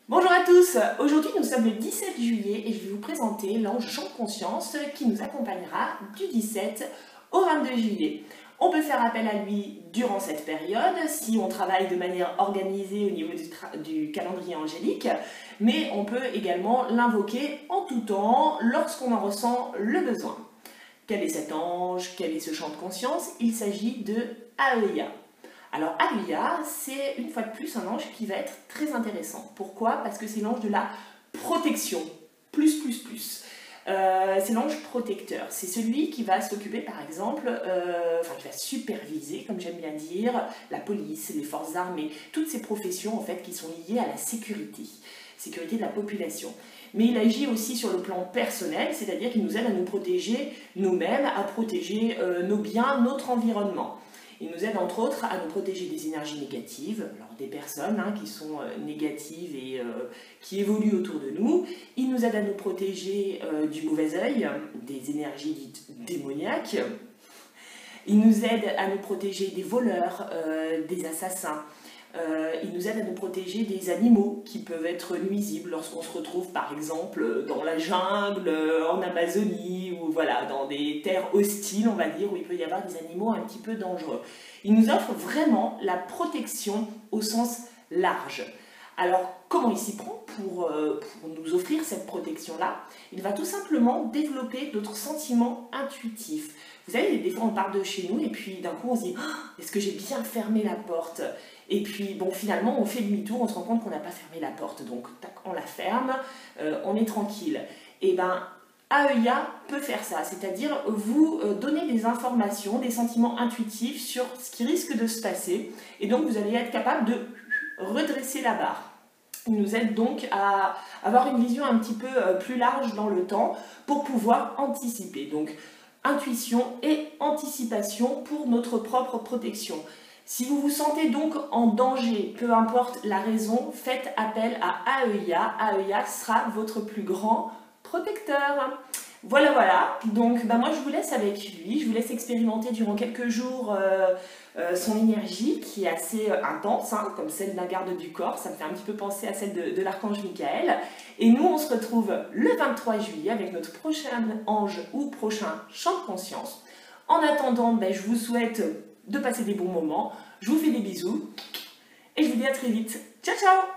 Bonjour à tous, aujourd'hui nous sommes le 17 juillet et je vais vous présenter l'ange Jean de Conscience qui nous accompagnera du 17 au 22 juillet. On peut faire appel à lui durant cette période si on travaille de manière organisée au niveau du calendrier angélique, mais on peut également l'invoquer en tout temps lorsqu'on en ressent le besoin. Quel est cet ange? Quel est ce Chant de Conscience? Il s'agit de Aeya. Alors Aeya, c'est une fois de plus un ange qui va être très intéressant. Pourquoi? Parce que c'est l'ange de la protection. C'est l'ange protecteur. C'est celui qui va s'occuper par exemple, qui va superviser, comme j'aime bien dire, la police, les forces armées, toutes ces professions en fait qui sont liées à la sécurité de la population. Mais il agit aussi sur le plan personnel, c'est-à-dire qu'il nous aide à nous protéger nous-mêmes, à protéger nos biens, notre environnement. Il nous aide entre autres à nous protéger des énergies négatives, alors des personnes qui sont négatives et qui évoluent autour de nous. Il nous aide à nous protéger du mauvais œil, des énergies dites démoniaques. Il nous aide à nous protéger des voleurs, des assassins. Il nous aide à nous protéger des animaux qui peuvent être nuisibles lorsqu'on se retrouve par exemple dans la jungle, en Amazonie ou voilà, dans des terres hostiles on va dire où il peut y avoir des animaux un petit peu dangereux. Il nous offre vraiment la protection au sens large. Alors comment il s'y prend pour nous offrir cette protection-là? Il va tout simplement développer d'autres sentiments intuitifs. Vous savez, des fois on part de chez nous et puis d'un coup on se dit « Est-ce que j'ai bien fermé la porte ?» Et puis bon, finalement on fait demi-tour, on se rend compte qu'on n'a pas fermé la porte. Donc tac, on la ferme, on est tranquille. Et bien Aeya peut faire ça, c'est-à-dire vous donner des informations, des sentiments intuitifs sur ce qui risque de se passer. Et donc vous allez être capable de redresser la barre. Il nous aide donc à avoir une vision un petit peu plus large dans le temps pour pouvoir anticiper. Donc intuition et anticipation pour notre propre protection. Si vous vous sentez donc en danger, peu importe la raison, faites appel à Aeya. Aeya sera votre plus grand protecteur. Voilà, donc moi je vous laisse avec lui, je vous laisse expérimenter durant quelques jours son énergie qui est assez intense, comme celle d'un garde du corps, ça me fait un petit peu penser à celle de l'archange Michael. Et nous on se retrouve le 23 juillet avec notre prochain ange ou prochain Chant de Conscience. En attendant, je vous souhaite de passer des bons moments, je vous fais des bisous et je vous dis à très vite. Ciao ciao!